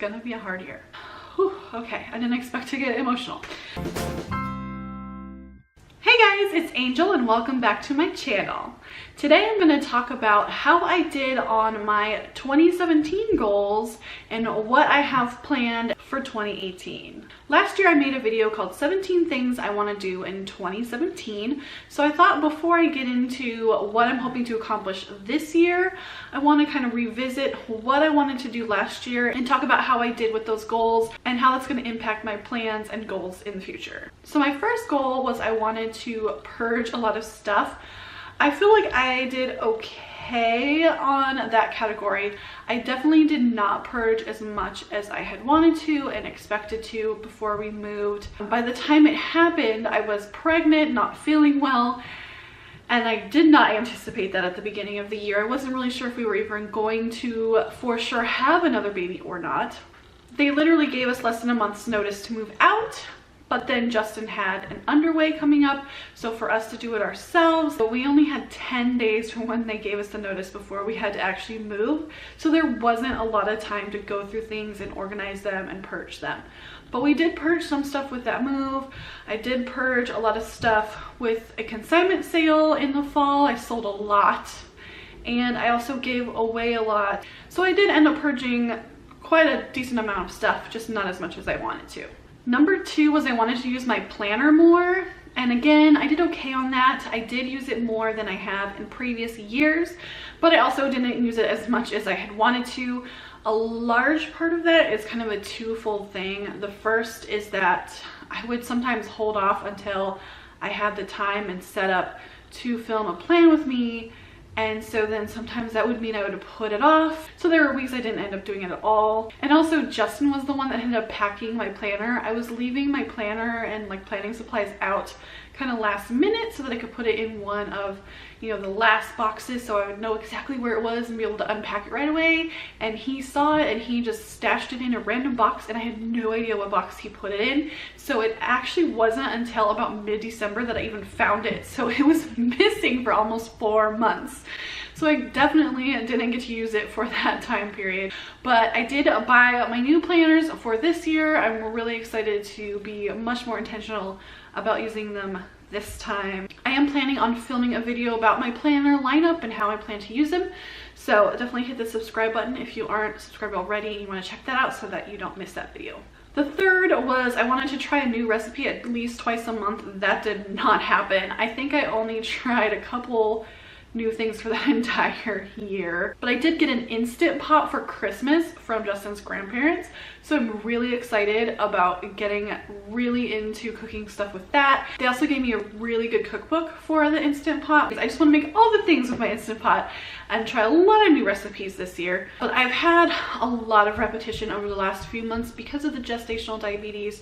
gonna be a hard year. Whew, okay, I didn't expect to get emotional. Hey guys, it's Angel and welcome back to my channel. Today I'm going to talk about how I did on my 2017 goals and what I have planned for 2018. Last year I made a video called 17 things I want to do in 2017. So I thought before I get into what I'm hoping to accomplish this year, I want to kind of revisit what I wanted to do last year and talk about how I did with those goals and how that's going to impact my plans and goals in the future. So my first goal was I wanted to purge a lot of stuff. I feel like I did okay on that category. I definitely did not purge as much as I had wanted to and expected to before we moved. By the time it happened, I was pregnant, not feeling well, and I did not anticipate that at the beginning of the year. I wasn't really sure if we were even going to for sure have another baby or not. They literally gave us less than a month's notice to move out. But then Justin had an underway coming up, so for us to do it ourselves, we only had 10 days from when they gave us the notice before we had to actually move. So there wasn't a lot of time to go through things and organize them and purge them. But we did purge some stuff with that move. I did purge a lot of stuff with a consignment sale in the fall. I sold a lot, and I also gave away a lot. So I did end up purging quite a decent amount of stuff, just not as much as I wanted to. Number 2 was I wanted to use my planner more, and again, I did okay on that. I did use it more than I have in previous years, but I also didn't use it as much as I had wanted to. A large part of that is kind of a twofold thing. The first is that I would sometimes hold off until I had the time and set up to film a plan with me. And so then sometimes that would mean I would put it off. So there were weeks I didn't end up doing it at all. And also Justin was the one that ended up packing my planner. I was leaving my planner and like planning supplies out kind of last minute so that I could put it in one of, you know, the last boxes so I would know exactly where it was and be able to unpack it right away. And he saw it and he just stashed it in a random box, and I had no idea what box he put it in. So it actually wasn't until about mid-December that I even found it. So it was missing for almost 4 months. So I definitely didn't get to use it for that time period. But I did buy my new planners for this year. I'm really excited to be much more intentional about using them this time. I am planning on filming a video about my planner lineup and how I plan to use them. So definitely hit the subscribe button if you aren't subscribed already and you want to check that out so that you don't miss that video. The third was I wanted to try a new recipe at least twice a month. That did not happen. I think I only tried a couple new things for that entire year. But I did get an Instant Pot for Christmas from Justin's grandparents. So I'm really excited about getting really into cooking stuff with that. They also gave me a really good cookbook for the Instant Pot. I just want to make all the things with my Instant Pot and try a lot of new recipes this year. But I've had a lot of repetition over the last few months because of the gestational diabetes.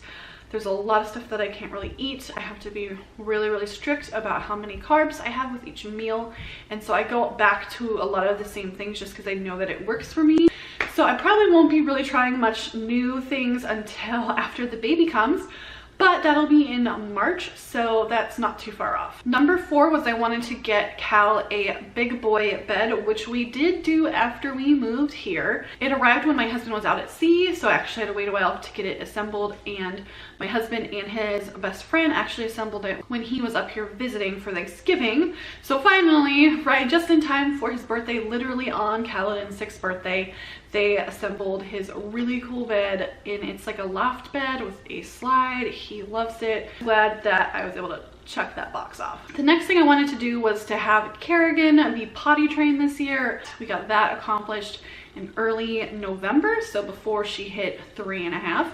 There's a lot of stuff that I can't really eat. I have to be really strict about how many carbs I have with each meal. And so I go back to a lot of the same things just because I know that it works for me. So I probably won't be really trying much new things until after the baby comes. But that'll be in March, so that's not too far off. Number 4 was I wanted to get Cal a big boy bed, which we did do after we moved here. It arrived when my husband was out at sea, so I actually had to wait a while to get it assembled, and my husband and his best friend actually assembled it when he was up here visiting for Thanksgiving. So finally, right just in time for his birthday, literally on Kaladin's 6th birthday, they assembled his really cool bed, and it's like a loft bed with a slide. He loves it. Glad that I was able to check that box off. The next thing I wanted to do was to have Kerrigan be potty trained this year. We got that accomplished in early November, so before she hit 3.5.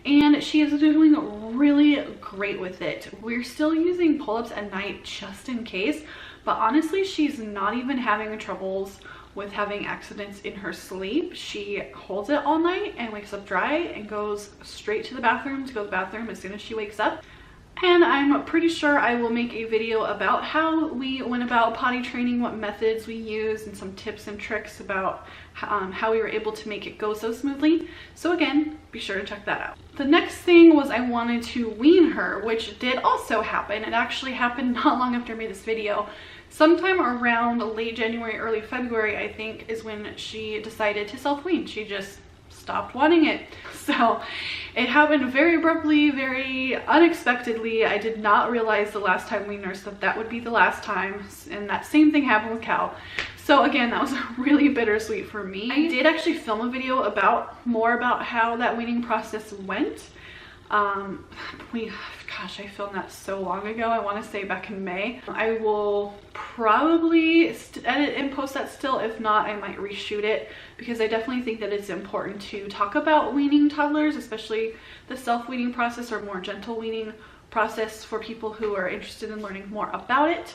And she is doing really great with it. We're still using pull-ups at night just in case, but honestly, she's not even having troubles with having accidents in her sleep. She holds it all night and wakes up dry and goes straight to the bathroom to go to the bathroom as soon as she wakes up. And I'm pretty sure I will make a video about how we went about potty training, what methods we used, and some tips and tricks about how we were able to make it go so smoothly. So again, be sure to check that out. The next thing was I wanted to wean her, which did also happen. It actually happened not long after I made this video. Sometime around late January, early February, I think, is when she decided to self-wean. She just stopped wanting it. So it happened very abruptly, very unexpectedly. I did not realize the last time we nursed that that would be the last time, and that same thing happened with Cal. So again, that was really bittersweet for me. I did actually film a video more about how that weaning process went. Gosh, I filmed that so long ago. I want to say back in May. I will probably edit and post that still. If not, I might reshoot it, because I definitely think that it's important to talk about weaning toddlers, especially the self-weaning process or more gentle weaning process, for people who are interested in learning more about it.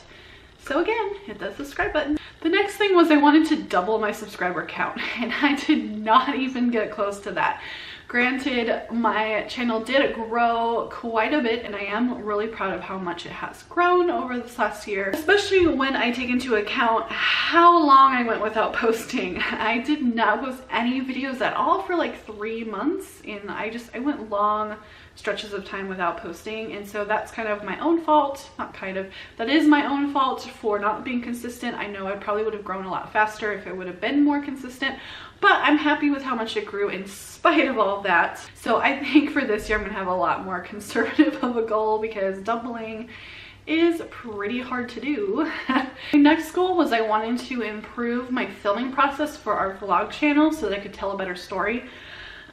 So again, hit that subscribe button. The next thing was I wanted to double my subscriber count, and I did not even get close to that. Granted, my channel did grow quite a bit, and I am really proud of how much it has grown over this last year, especially when I take into account how long I went without posting. I did not post any videos at all for like 3 months, and I went long stretches of time without posting, and so that's kind of my own fault. That is my own fault for not being consistent. I know I probably would have grown a lot faster if it would have been more consistent, but I'm happy with how much it grew in spite of all of that. So I think for this year I'm gonna have a lot more conservative of a goal, because doubling is pretty hard to do. My next goal was I wanted to improve my filming process for our vlog channel so that I could tell a better story.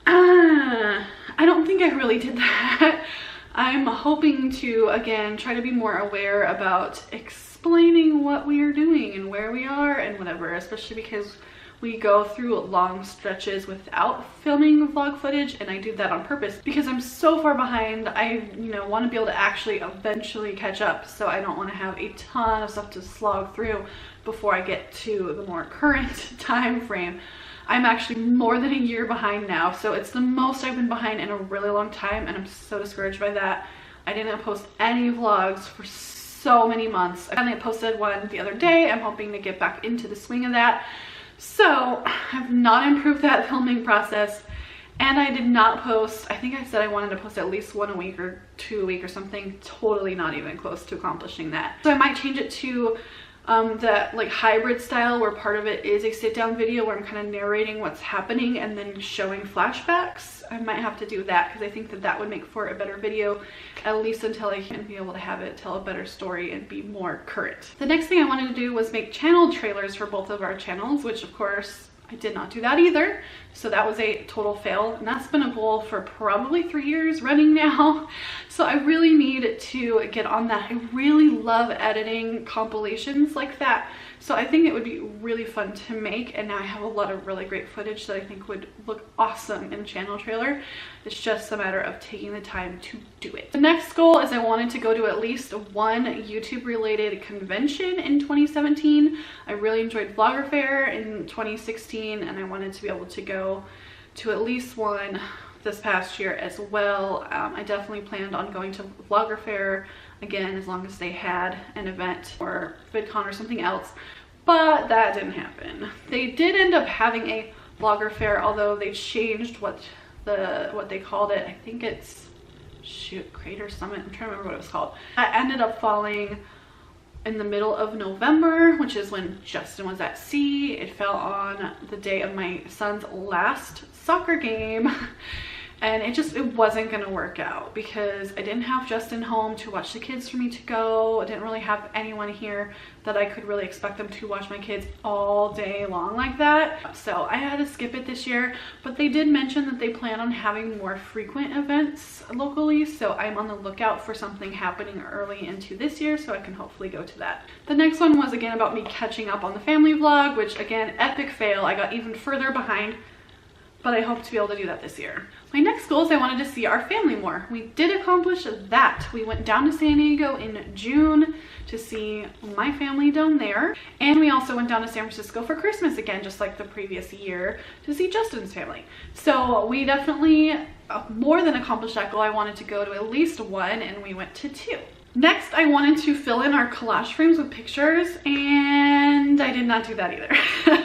I don't think I really did that. I'm hoping to, again, try to be more aware about explaining what we are doing and where we are and whatever, especially because we go through long stretches without filming vlog footage, and I do that on purpose because I'm so far behind. I want to be able to actually eventually catch up, so I don't want to have a ton of stuff to slog through before I get to the more current time frame. I'm actually more than a year behind now, so it's the most I've been behind in a really long time, and I'm so discouraged by that. I didn't post any vlogs for so many months. I finally posted one the other day. I'm hoping to get back into the swing of that. So I've not improved that filming process, and I did not post. I think I said I wanted to post at least 1 a week or 2 a week or something. Totally not even close to accomplishing that. So I might change it to that like hybrid style, where part of it is a sit-down video where I'm kind of narrating what's happening and then showing flashbacks. I might have to do that, because I think that that would make for a better video, at least until I can be able to have it tell a better story and be more current. The next thing I wanted to do was make channel trailers for both of our channels, which of course I did not do that either. So that was a total fail, and that's been a goal for probably 3 years running now. So I really need to get on that. I really love editing compilations like that. So I think it would be really fun to make, and now I have a lot of really great footage that I think would look awesome in channel trailer. It's just a matter of taking the time to do it. The next goal is I wanted to go to at least one YouTube related convention in 2017. I really enjoyed Vlogger Fair in 2016, and I wanted to be able to go to at least one this past year as well. I definitely planned on going to Vlogger Fair again, as long as they had an event or VidCon or something else, but that didn't happen. They did end up having a Vlogger Fair, although they changed what they called it. I think it's Creator Summit. I'm trying to remember what it was called. That ended up falling in the middle of November, which is when Justin was at sea. It fell on the day of my son's last soccer game. And it wasn't gonna work out, because I didn't have Justin home to watch the kids for me to go. I didn't really have anyone here that I could really expect them to watch my kids all day long like that. So I had to skip it this year, but they did mention that they plan on having more frequent events locally. So I'm on the lookout for something happening early into this year, so I can hopefully go to that. The next one was again about me catching up on the family vlog, which again, epic fail. I got even further behind, but I hope to be able to do that this year. My next goal is I wanted to see our family more. We did accomplish that. We went down to San Diego in June to see my family down there. And we also went down to San Francisco for Christmas again, just like the previous year, to see Justin's family. So we definitely more than accomplished that goal. I wanted to go to at least one, and we went to 2. Next, I wanted to fill in our collage frames with pictures, and I did not do that either.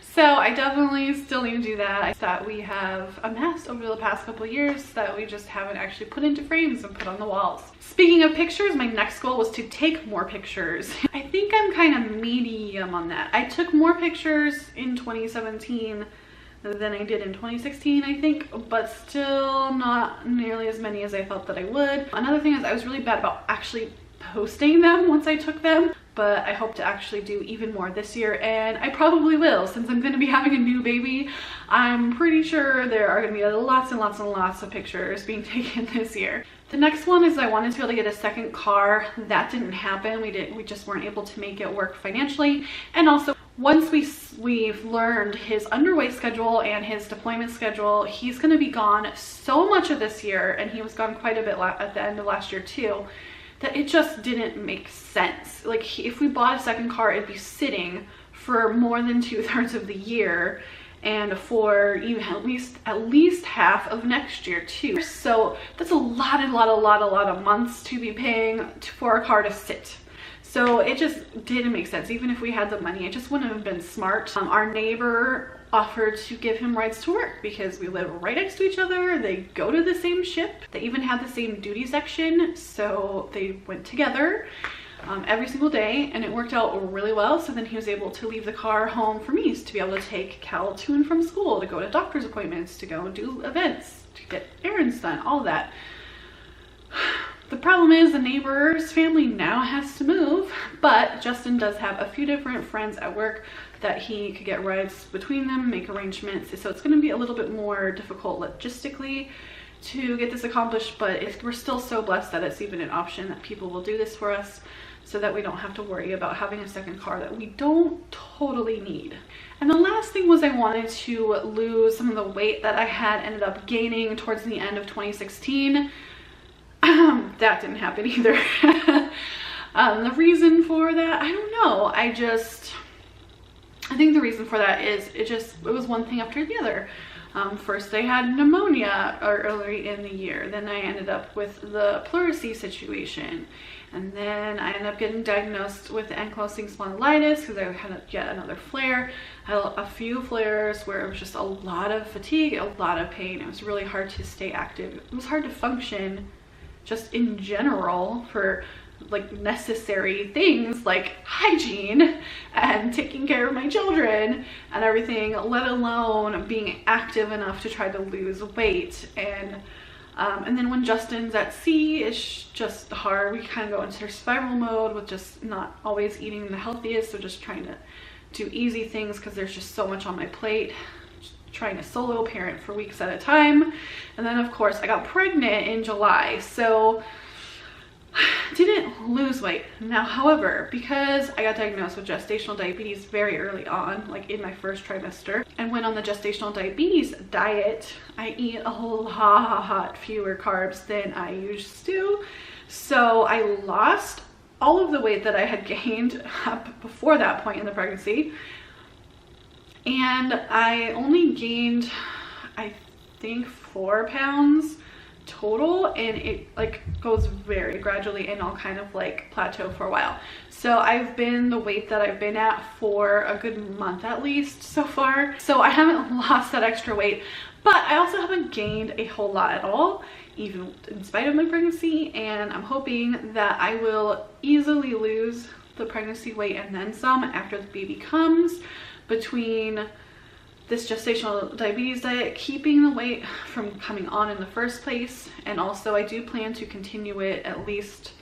So I definitely still need to do that. That we have amassed over the past couple of years that we just haven't actually put into frames and put on the walls. Speaking of pictures, my next goal was to take more pictures. I think I'm kind of medium on that. I took more pictures in 2017 than I did in 2016, I think, but still not nearly as many as I thought that I would. Another thing is I was really bad about actually posting them once I took them, but I hope to actually do even more this year, and I probably will. Since I'm going to be having a new baby, I'm pretty sure there are going to be lots and lots and lots of pictures being taken this year. The next one is I wanted to be able to get a second car. That didn't happen. We just weren't able to make it work financially. And also, once we've learned his underway schedule and his deployment schedule, he's going to be gone so much of this year, and he was gone quite a bit at the end of last year too, that it just didn't make sense. Like, if we bought a second car, it'd be sitting for more than 2/3 of the year, and for even at least half of next year too. So that's a lot of months to be paying for a car to sit. So it just didn't make sense. Even if we had the money, it just wouldn't have been smart. Our neighbor offered to give him rides to work because we live right next to each other. They go to the same ship. They even had the same duty section. So they went together every single day, and it worked out really well. So then he was able to leave the car home for me to be able to take Cal to and from school, to go to doctor's appointments, to go do events, to get errands done, all that. The problem is the neighbor's family now has to move, but Justin does have a few different friends at work that he could get rides between them, make arrangements. So it's going to be a little bit more difficult logistically to get this accomplished, but we're still so blessed that it's even an option that people will do this for us, so that we don't have to worry about having a second car that we don't totally need. And the last thing was I wanted to lose some of the weight that I had ended up gaining towards the end of 2016. That didn't happen either. The reason for that, I don't know. I think the reason for that is it was one thing after the other. First I had pneumonia early in the year, then I ended up with the pleurisy situation, and then I ended up getting diagnosed with ankylosing spondylitis because I had yet another flare. I had a few flares where it was just a lot of fatigue, a lot of pain. It was really hard to stay active. It was hard to function just in general for like necessary things like hygiene and taking care of my children and everything, let alone being active enough to try to lose weight. And then when Justin's at sea, it's just hard. We kind of go into survival mode with just not always eating the healthiest, so just trying to do easy things because there's just so much on my plate, trying to solo parent for weeks at a time. And then of course I got pregnant in July, so didn't lose weight. Now, however, because I got diagnosed with gestational diabetes very early on, like in my first trimester, and went on the gestational diabetes diet, I eat a lot fewer carbs than I used to. So I lost all of the weight that I had gained up before that point in the pregnancy, and I only gained, I think, 4 pounds total, and it like goes very gradually, and I'll kind of like plateau for a while. So I've been the weight that I've been at for a good month at least so far. So I haven't lost that extra weight, but I also haven't gained a whole lot at all, even in spite of my pregnancy. And I'm hoping that I will easily lose the pregnancy weight and then some after the baby comes, between this gestational diabetes diet, keeping the weight from coming on in the first place. And also I do plan to continue it at least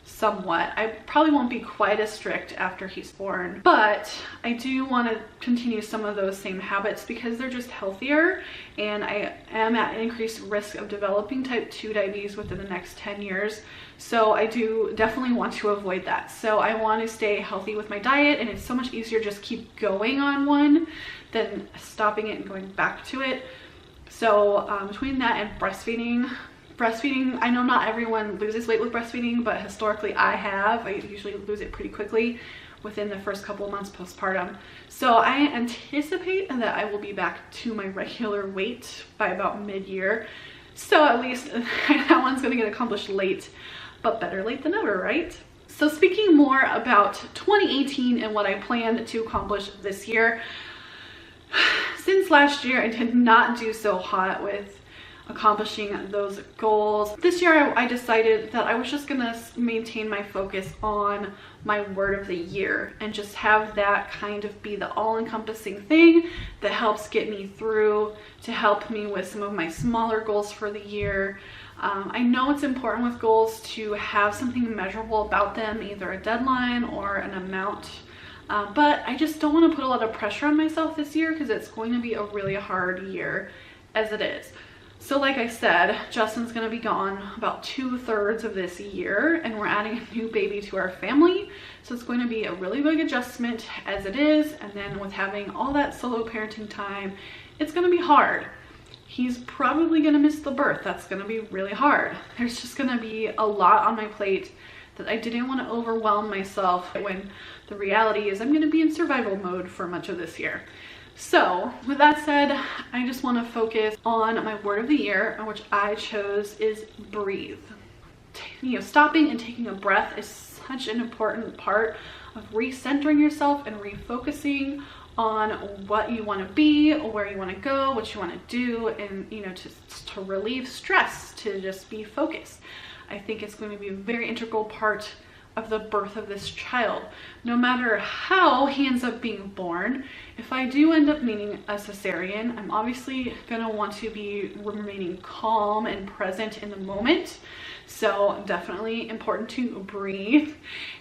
somewhat. I probably won't be quite as strict after he's born, but I do want to continue some of those same habits because they're just healthier, and I am at an increased risk of developing type 2 diabetes within the next 10 years. So I do definitely want to avoid that. So I want to stay healthy with my diet, and it's so much easier just keep going on one than stopping it and going back to it. So between that and breastfeeding, I know not everyone loses weight with breastfeeding, but historically I have. I usually lose it pretty quickly within the first couple of months postpartum. So I anticipate that I will be back to my regular weight by about mid-year. So at least that one's gonna get accomplished late, but better late than never, right? So speaking more about 2018 and what I plan to accomplish this year, since last year I did not do so hot with accomplishing those goals. This year I decided that I was just gonna maintain my focus on my word of the year and just have that kind of be the all-encompassing thing that helps get me through, to help me with some of my smaller goals for the year. I know it's important with goals to have something measurable about them, either a deadline or an amount, but I just don't want to put a lot of pressure on myself this year because it's going to be a really hard year as it is. So like I said, Justin's going to be gone about 2/3 of this year, and we're adding a new baby to our family. So it's going to be a really big adjustment as it is. And then with having all that solo parenting time, it's going to be hard. He's probably going to miss the birth. That's going to be really hard. There's just going to be a lot on my plate that I didn't want to overwhelm myself when the reality is I'm going to be in survival mode for much of this year. So with that said, I just want to focus on my word of the year, which I chose is breathe. You know, stopping and taking a breath is such an important part of recentering yourself and refocusing on what you want to be, where you want to go, what you want to do, and you know, to relieve stress, to just be focused. I think it's going to be a very integral part of the birth of this child. No matter how he ends up being born, if I do end up needing a cesarean, I'm obviously gonna want to be remaining calm and present in the moment. So definitely important to breathe.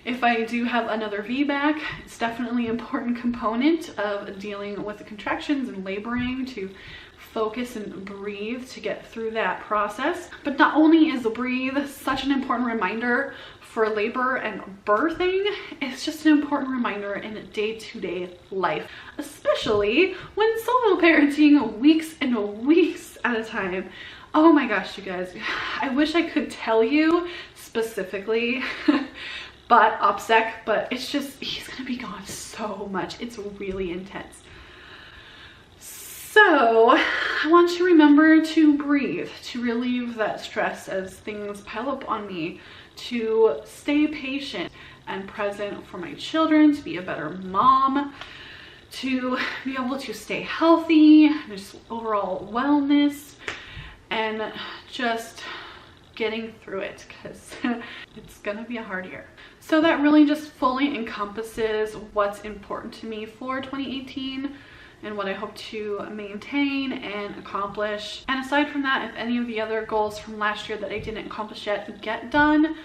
If I do have another VBAC, it's definitely an important component of dealing with the contractions and laboring, to focus and breathe to get through that process. But not only is the breathe such an important reminder for labor and birthing, it's just an important reminder in day-to-day life, especially when solo parenting weeks and weeks at a time. Oh my gosh, you guys, I wish I could tell you specifically but OPSEC, but it's just, he's gonna be gone so much. It's really intense. So I want you to remember to breathe, to relieve that stress as things pile up on me, to stay patient and present for my children, to be a better mom, to be able to stay healthy, just overall wellness, and just getting through it, because it's gonna be a hard year. So that really just fully encompasses what's important to me for 2018 and what I hope to maintain and accomplish. And aside from that, if any of the other goals from last year that I didn't accomplish yet get done,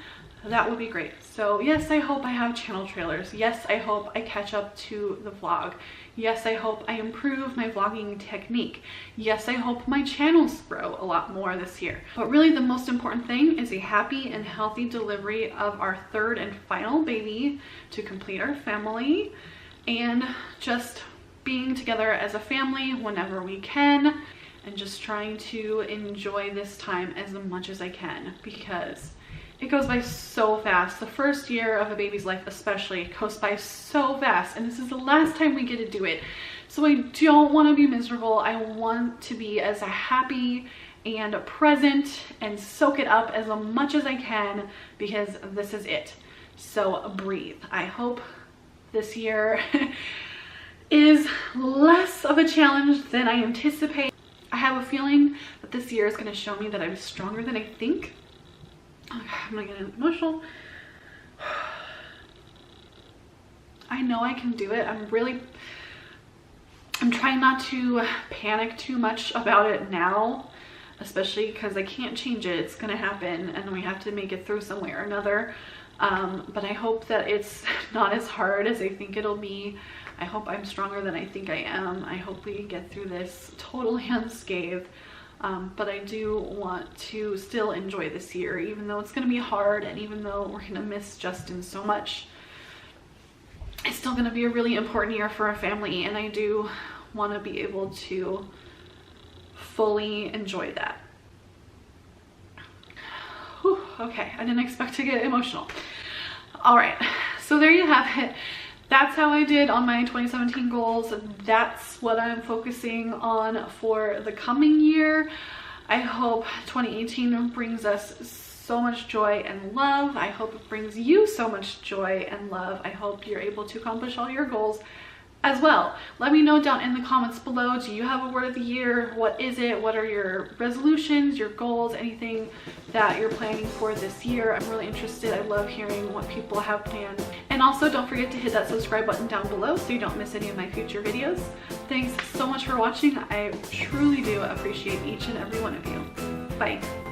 that would be great. So yes, I hope I have channel trailers. Yes, I hope I catch up to the vlog. Yes, I hope I improve my vlogging technique. Yes, I hope my channels grow a lot more this year. But really the most important thing is a happy and healthy delivery of our third and final baby to complete our family, and just being together as a family whenever we can, and just trying to enjoy this time as much as I can, because it goes by so fast. The first year of a baby's life especially goes by so fast, and this is the last time we get to do it. So I don't want to be miserable. I want to be as happy and present and soak it up as much as I can, because this is it. So breathe. I hope this year is less of a challenge than I anticipate. I have a feeling that this year is going to show me that I'm stronger than I think. Okay, I'm gonna get emotional. I know I can do it. I'm trying not to panic too much about it now, especially because I can't change it. It's gonna happen and we have to make it through some way or another. But I hope that it's not as hard as I think it'll be. I hope I'm stronger than I think I am. I hope we get through this totally unscathed. But I do want to still enjoy this year, even though it's going to be hard, and even though we're going to miss Justin so much. It's still going to be a really important year for our family, and I do want to be able to fully enjoy that. Whew, okay, I didn't expect to get emotional. All right, so there you have it. That's how I did on my 2017 goals. That's what I'm focusing on for the coming year. I hope 2018 brings us so much joy and love. I hope it brings you so much joy and love. I hope you're able to accomplish all your goals as well. Let me know down in the comments below, do you have a word of the year? What is it? What are your resolutions, your goals, anything that you're planning for this year? I'm really interested. I love hearing what people have planned. And also don't forget to hit that subscribe button down below so you don't miss any of my future videos. Thanks so much for watching. I truly do appreciate each and every one of you. Bye.